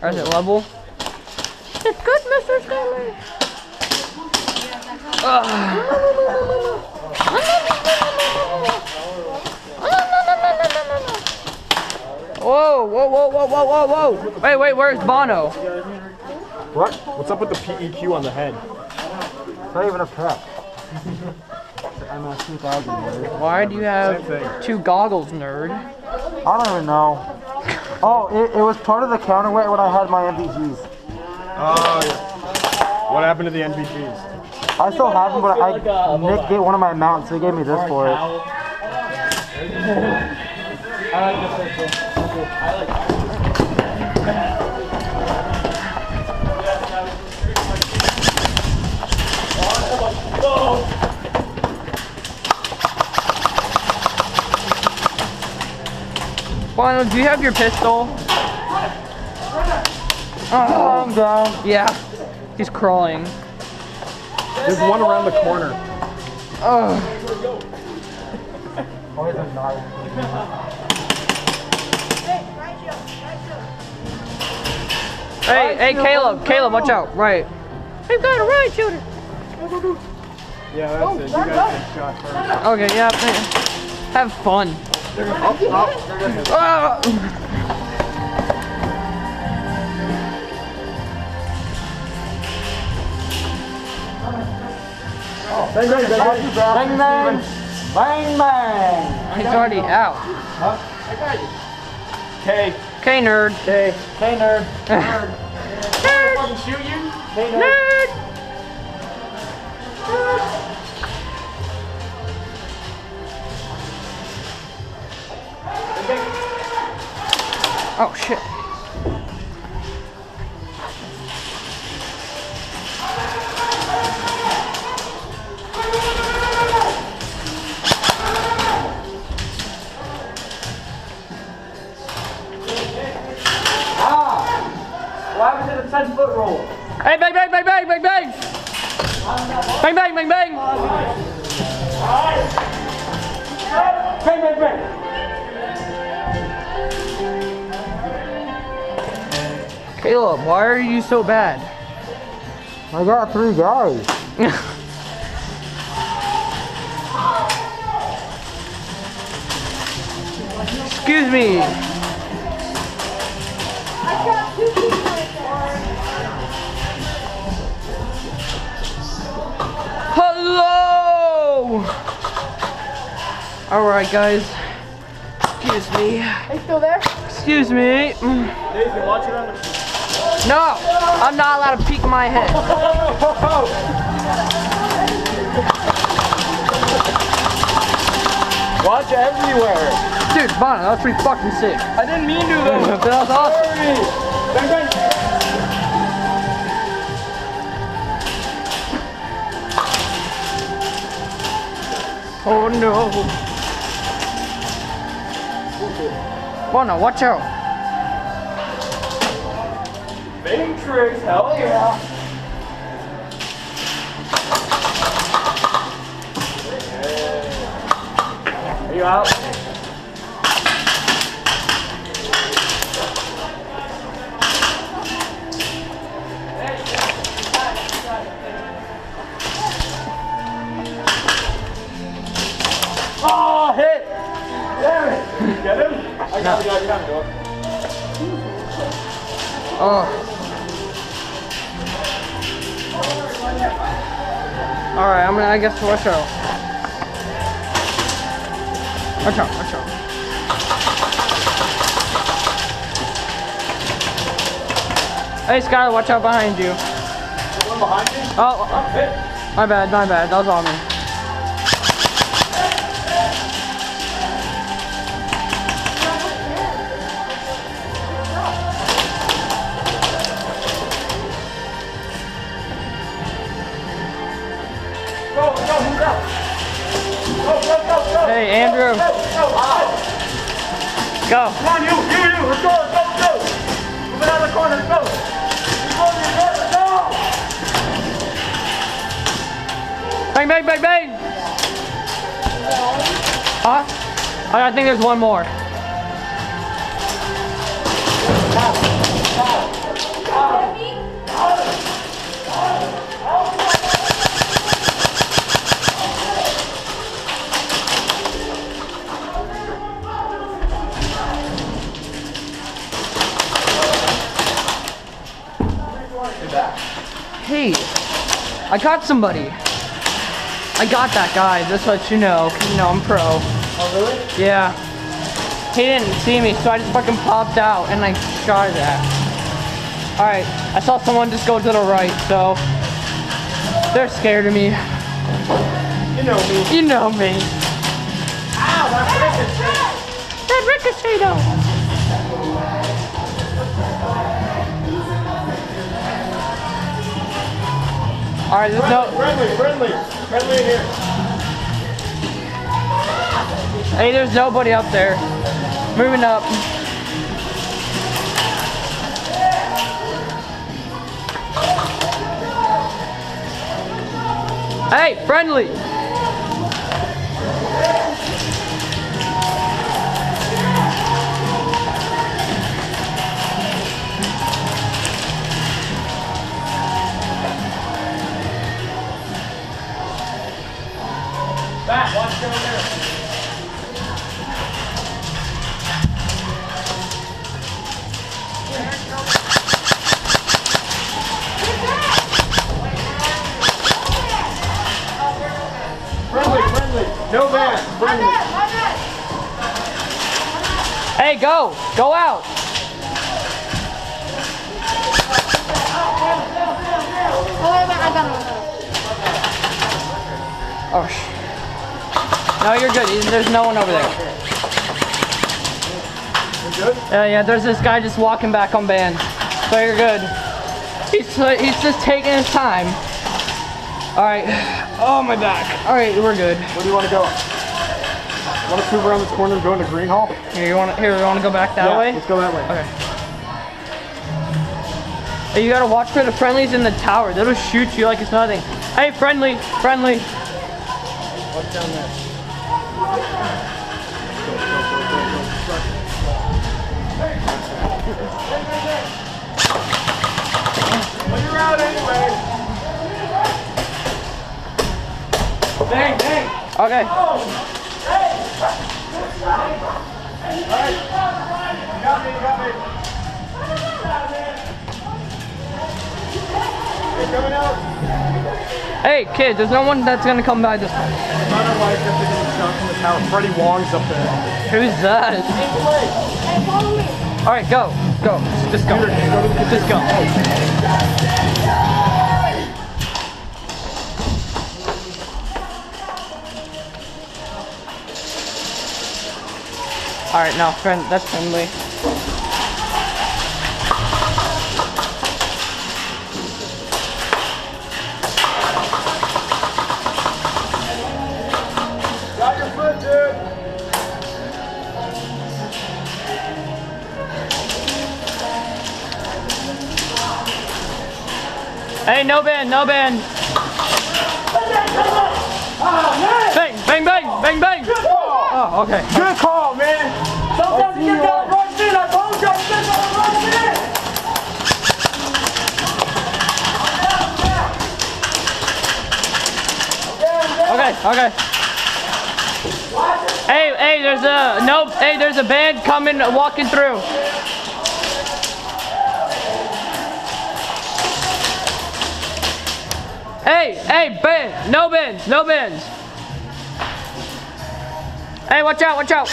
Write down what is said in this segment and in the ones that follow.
Or is it level? It's good, Mr. Skyler. Whoa, whoa, whoa, whoa, whoa, whoa, whoa. Wait, wait, where's Bono? What? What's up with the PEQ on the head? It's not even a prep. I'm a 2000 nerd. Why do you have two goggles, nerd? I don't even know. Oh, it was part of the counterweight when I had my MPGs. Oh, yeah. What happened to the NPGs? I still have them, but Nick gave one of my mounts, so he gave me this for it. I like this picture. I like that. Bono, do you have your pistol? Oh, I'm down. Yeah, he's crawling. There's one around the corner. Oh, Always a knife. hey, Caleb, watch out! Right. We've got a right shooter. Yeah, that's it. You guys get shot first. Okay, yeah. Have fun. Ah. Bang, bang, bang, bang, bang, bang, bang. He's already out. I got you. K. Okay, nerd. Hey, hey, nerd. Nerd. Nerd. Fucking shoot you? Hey, nerd. Nerd. Oh shit. What happened to the 10-foot rule? Hey, bang, bang, bang, bang, bang, bang! Bang, bang, bang, bang! Bang, bang, bang. Caleb, why are you so bad? I got 3 guys. Excuse me. Hello! Alright, guys. Excuse me. Are you still there? Excuse me. Daisy, watch it on the... No! I'm not allowed to peek my head. Watch everywhere. Dude, Bono, that was pretty fucking sick. I didn't mean to though. That was awesome. Bang, bang. Oh no. Bono, watch out. Bang tricks, hell yeah. Are you out? Oh, hit! Damn it! Get him? I got the guy behind the door. Oh. Alright, I guess watch out. Watch out, watch out. Hey Skylar, watch out behind you. One behind me? Oh, my bad, that was on me. Hey, Andrew. Go. Come on, you, let's go. Move it out of the corner, let's go. Let's go. Bang, bang, bang, bang. Huh? I think there's one more. Hey, I got somebody. I got that guy, just to let you know. 'Cause, you know, I'm pro. Oh, really? Yeah. He didn't see me, so I just fucking popped out and I shot his ass. Alright, I saw someone just go to the right, so they're scared of me. You know me. You know me. Ow, that's ricochet. That ricochet though. Alright, there's no. Friendly in here. Hey, there's nobody up there. Moving up. Hey, friendly. Back, watch down there. Friendly. No man. Friendly. Hey, go out. Oh, no, you're good. There's no one over there. You good? Yeah, there's this guy just walking back on band. So you're good. He's just taking his time. All right. Oh, my back. All right, we're good. Where do you want to go? Want to move around this corner and go into Green Hall? Here, you want to go back that way? Let's go that way. Okay. Hey, you gotta watch for the friendlies in the tower. They'll just shoot you like it's nothing. Hey, friendly. What's down there? Well, you're out anyway. Bang. Okay. Oh! Hey! All right. You got me. Hey, coming out. Hey, kid, there's no one that's gonna come by this way. My wife got taking a shot from the tower. Freddie Wong's up there. Who's that? Hey, follow me. All right, go. Just go. Just go. All right, now, friend, that's friendly. Got your foot, dude. Hey, no ban. Bang. Oh, okay. Good call, man. Sometimes you gotta rush in. I told you, you gotta rush in. Okay. Hey, there's a band coming, walking through. Hey, band, no bands. Hey, watch out.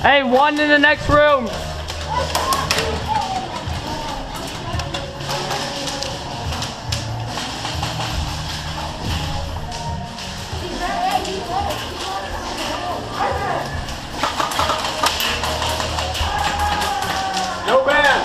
Hey, one in the next room. No ban.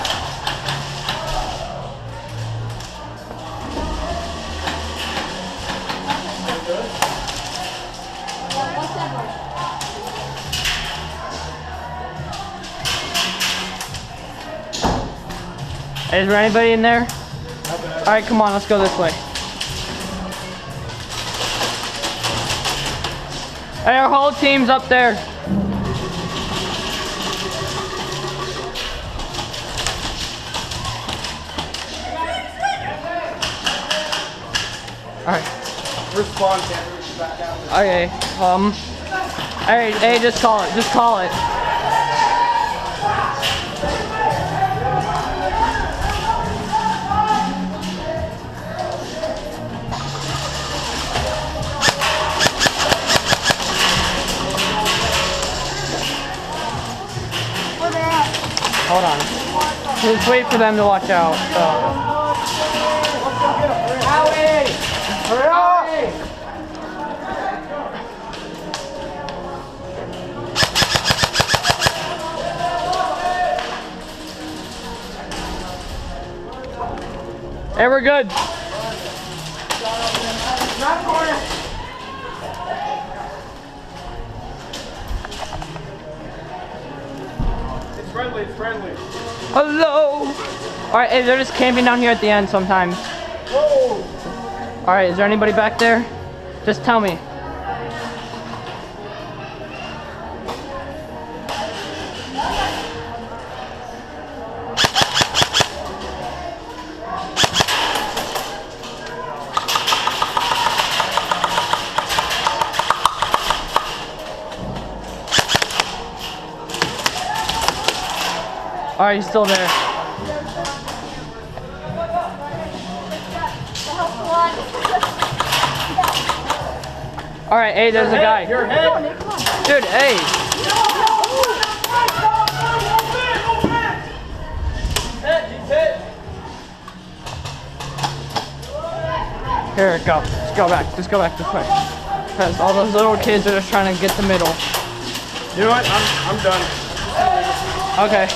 Hey, is there anybody in there? All right, come on, let's go this way. Hey, our whole team's up there. Respawn can't reach you back down. Okay, hey, just call it, just call it. Where they at? Hold on. Just wait for them to watch out. So. Howie! Hurry up! Hey, we're good. Not corner. It's friendly, it's friendly. Hello. All right, hey, they're just camping down here at the end sometimes. Whoa! All right, is there anybody back there? Just tell me. All right, he's still there. All right, hey, there's a guy. Your head. Dude, hey. He's hit. Here, go. Just go back. Just go back this way. Because all those little kids are just trying to get the middle. You know what? I'm done. Okay.